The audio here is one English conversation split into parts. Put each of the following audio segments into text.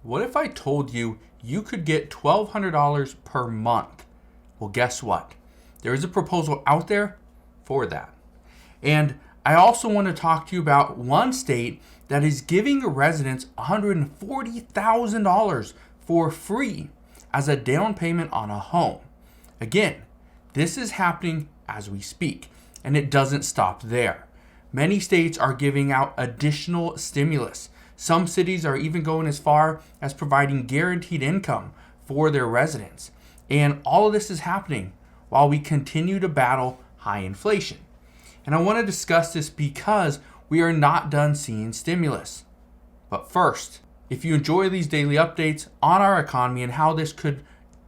What if I told you you could get $1,200 per month? Well, guess what? There is a proposal out there for that. And I also want to talk to you about one state that is giving residents $140,000 for free as a down payment on a home. Again, this is happening as we speak, and it doesn't stop there. Many states are giving out additional stimulus. Some cities are even going as far as providing guaranteed income for their residents. And all of this is happening while we continue to battle high inflation. And I want to discuss this because we are not done seeing stimulus. But first, if you enjoy these daily updates on our economy and how this could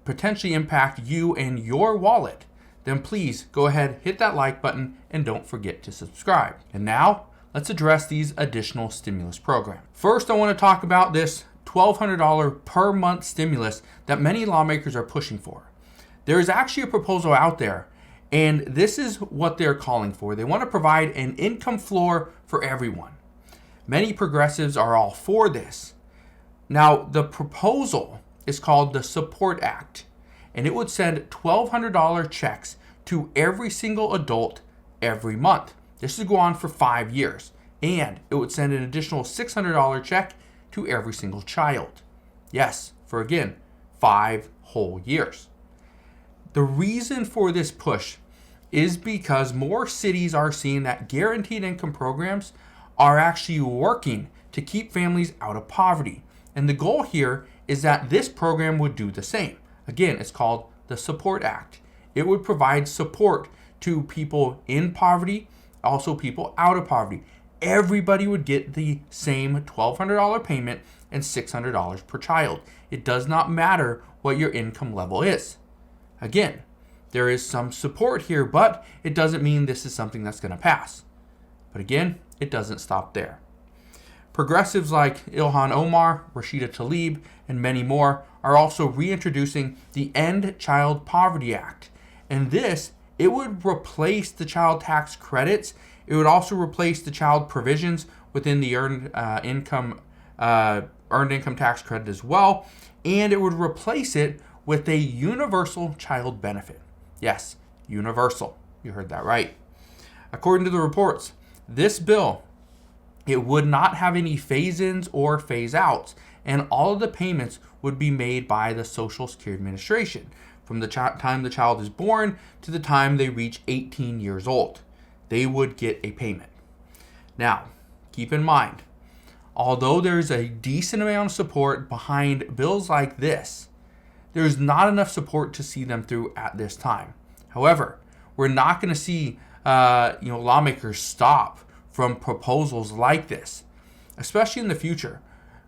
potentially impact you and your wallet, then please go ahead, hit that like button, and don't forget to subscribe. And now, let's address these additional stimulus programs. First, I want to talk about this $1,200 per month stimulus that many lawmakers are pushing for. There is actually a proposal out there, and this is what they're calling for. They want to provide an income floor for everyone. Many progressives are all for this. Now, the proposal is called the Support Act, and it would send $1,200 checks to every single adult every month. This would go on for 5 years, and it would send an additional $600 check to every single child. Yes, for again, 5 whole years. The reason for this push is because more cities are seeing that guaranteed income programs are actually working to keep families out of poverty. And the goal here is that this program would do the same. Again, it's called the Support Act. It would provide support to people in poverty, also people out of poverty. Everybody would get the same $1,200 payment and $600 per child. It does not matter what your income level is. Again, there is some support here, but it doesn't mean this is something that's going to pass. But again, it doesn't stop there. Progressives like Ilhan Omar, Rashida Tlaib, and many more are also reintroducing the End Child Poverty Act. And this, it would replace the child tax credits. It would also replace the child provisions within the earned income tax credit as well. And it would replace it with a universal child benefit. Yes, universal. You heard that right. According to the reports, this bill, it would not have any phase-ins or phase-outs, and all of the payments would be made by the Social Security Administration from the time the child is born to the time they reach 18 years old. They would get a payment. Now, keep in mind, although there's a decent amount of support behind bills like this, there's not enough support to see them through at this time. However, we're not going to see lawmakers stop from proposals like this, especially in the future,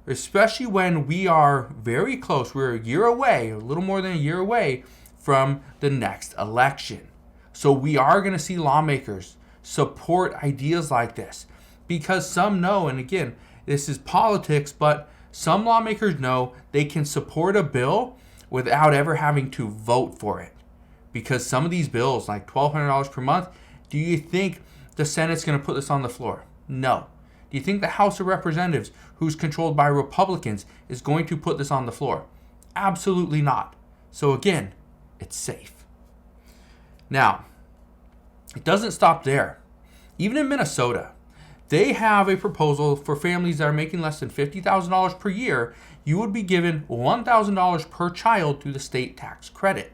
especially when we are very close. We're a year away, a little more than a year away from the next election. So we are going to see lawmakers support ideas like this because some know, and again, this is politics, but some lawmakers know they can support a bill without ever having to vote for it. Because some of these bills, like $1,200 per month, do you think the Senate's going to put this on the floor? No. Do you think the House of Representatives, who's controlled by Republicans, is going to put this on the floor? Absolutely not. So again, it's safe. Now, it doesn't stop there. Even in Minnesota, they have a proposal for families that are making less than $50,000 per year. You would be given $1,000 per child through the state tax credit.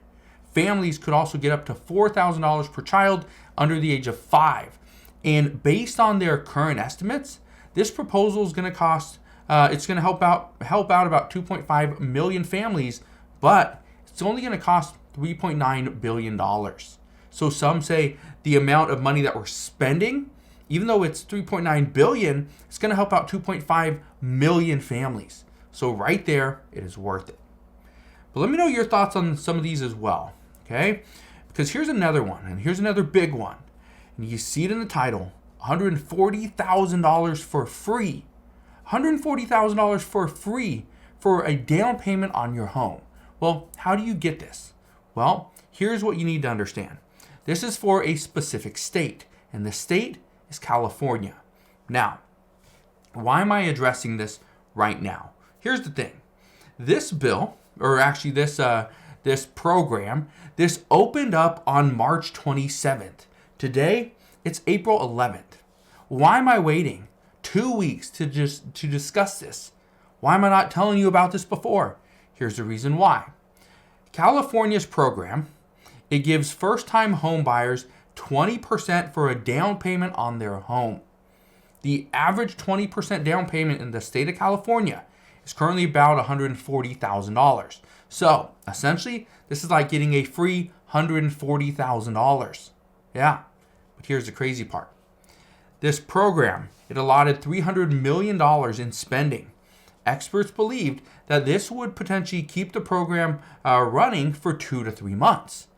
Families could also get up to $4,000 per child under the age of 5. And based on their current estimates, this proposal is going to cost, it's going to help out about 2.5 million families, but it's only going to cost $3.9 billion. So some say the amount of money that we're spending, even though it's $3.9 billion, it's going to help out 2.5 million families. So right there, it is worth it. But let me know your thoughts on some of these as well, okay? Because here's another one, and here's another big one. And you see it in the title, $140,000 for free. $140,000 for free for a down payment on your home. Well, how do you get this? Well, here's what you need to understand. This is for a specific state, and the state is California. Now, why am I addressing this right now? Here's the thing. This bill, or actually this program, this opened up on March 27th. Today, it's April 11th. Why am I waiting 2 weeks to discuss this? Why am I not telling you about this before? Here's the reason why. California's program, it gives first-time home buyers 20% for a down payment on their home. The average 20% down payment in the state of California is currently about $140,000. So, essentially, this is like getting a free $140,000. Yeah, but here's the crazy part. This program, it allotted $300 million in spending. Experts believed that this would potentially keep the program running for 2 to 3 months.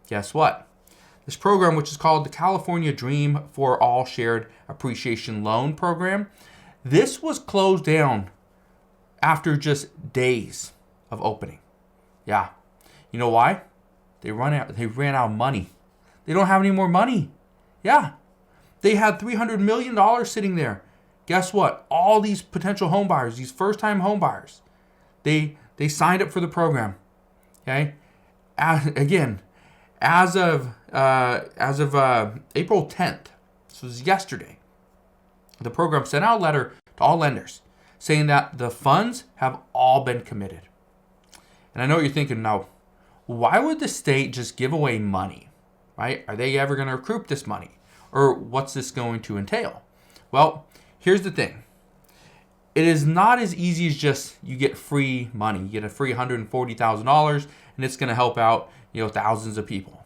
Guess what? This program, which is called the California Dream for All Shared Appreciation Loan Program, this was closed down after just days of opening. Yeah. You know why? They ran out of money. They don't have any more money. Yeah. They had $300 million sitting there. Guess what? All these potential home buyers, these first-time home buyers, they signed up for the program. Okay? As of April 10th, this was yesterday, the program sent out a letter to all lenders saying that the funds have all been committed. And I know what you're thinking, now, why would the state just give away money, right? Are they ever going to recoup this money? Or what's this going to entail? Well, here's the thing. It is not as easy as just you get free money. You get a free $140,000 and it's going to help out, thousands of people.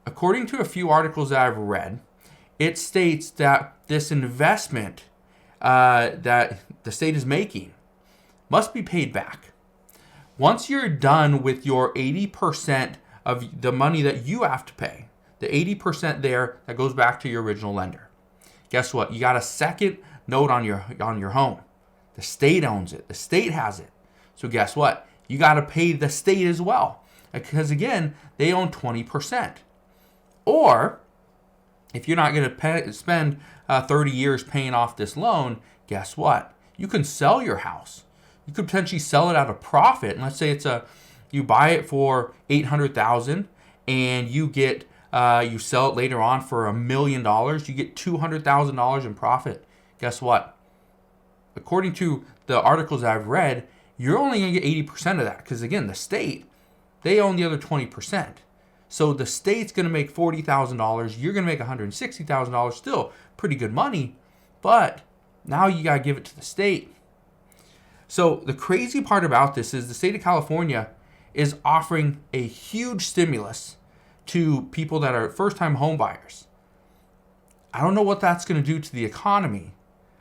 According to a few articles that I've read, it states that this investment that the state is making must be paid back. Once you're done with your 80% of the money that you have to pay, the 80% there that goes back to your original lender, guess what? You got a second note on your home. The state owns it. The state has it. So guess what? You got to pay the state as well, because again, they own 20%. Or if you're not going to spend 30 years paying off this loan, guess what? You can sell your house. You could potentially sell it at a profit. And let's say you buy it for $800,000 and you get you sell it later on for $1 million. You get $200,000 in profit. Guess what? According to the articles I've read, you're only going to get 80% of that, because again, the state, they own the other 20%. So the state's going to make $40,000. You're going to make $160,000. Still pretty good money, but now you got to give it to the state. So the crazy part about this is the state of California is offering a huge stimulus to people that are first-time home buyers. I don't know what that's going to do to the economy.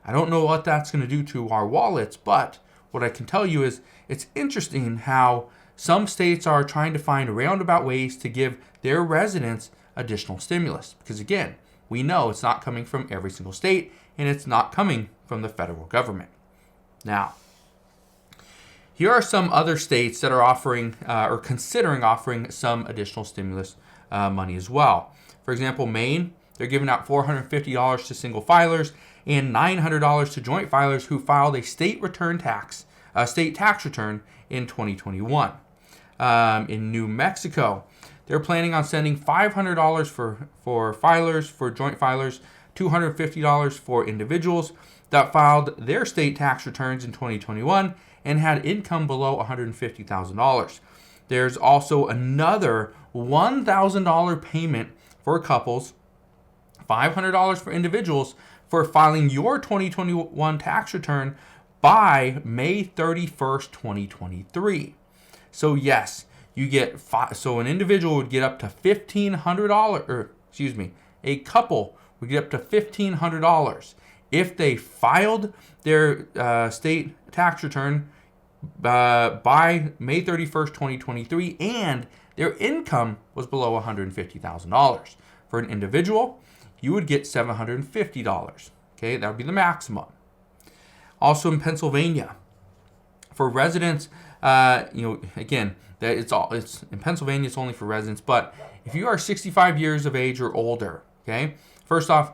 I don't know what that's going to do to our wallets, but what I can tell you is it's interesting how some states are trying to find roundabout ways to give their residents additional stimulus. Because again, we know it's not coming from every single state, and it's not coming from the federal government. Now, here are some other states that are offering or considering offering some additional stimulus money as well. For example, Maine, they're giving out $450 to single filers and $900 to joint filers who filed a state tax return in 2021. In New Mexico, they're planning on sending $500 for filers, for joint filers, $250 for individuals that filed their state tax returns in 2021 and had income below $150,000. There's also another $1,000 payment for couples, $500 for individuals for filing your 2021 tax return by May 31st, 2023. So yes, you get so an individual would get up to $1,500, or excuse me, a couple would get up to $1,500 if they filed their state tax return by May 31st, 2023, and their income was below $150,000. For an individual, you would get $750. Okay, that would be the maximum. Also in Pennsylvania, for residents, again, that it's in Pennsylvania, it's only for residents. But if you are 65 years of age or older, okay, first off,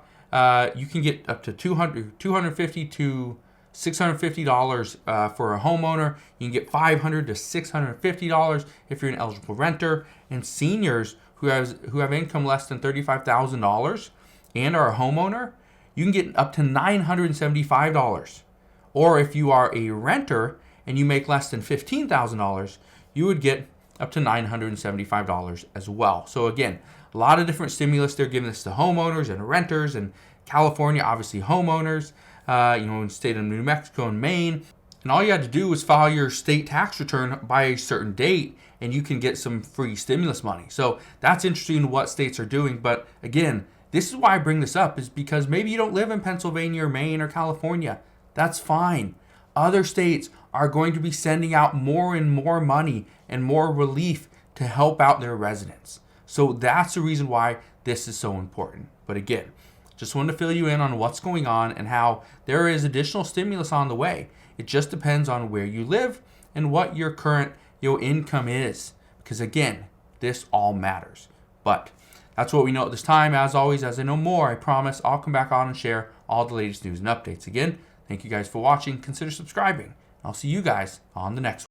you can get up to $250 to $650 for a homeowner. You can get $500 to $650 if you're an eligible renter. And seniors who have income less than $35,000 and are a homeowner, you can get up to $975. Or if you are a renter and you make less than $15,000, you would get up to $975 as well. So again, a lot of different stimulus. They're giving this to homeowners and renters, and California, obviously homeowners, in the state of New Mexico and Maine. And all you had to do was file your state tax return by a certain date, and you can get some free stimulus money. So that's interesting what states are doing. But again, this is why I bring this up, is because maybe you don't live in Pennsylvania or Maine or California. That's fine. Other states are going to be sending out more and more money and more relief to help out their residents. So that's the reason why this is so important. But again, just wanted to fill you in on what's going on and how there is additional stimulus on the way. It just depends on where you live and what your current income is. Because again, this all matters. But that's what we know at this time. As always, as I know more, I promise I'll come back on and share all the latest news and updates. Again, thank you guys for watching. Consider subscribing. I'll see you guys on the next one.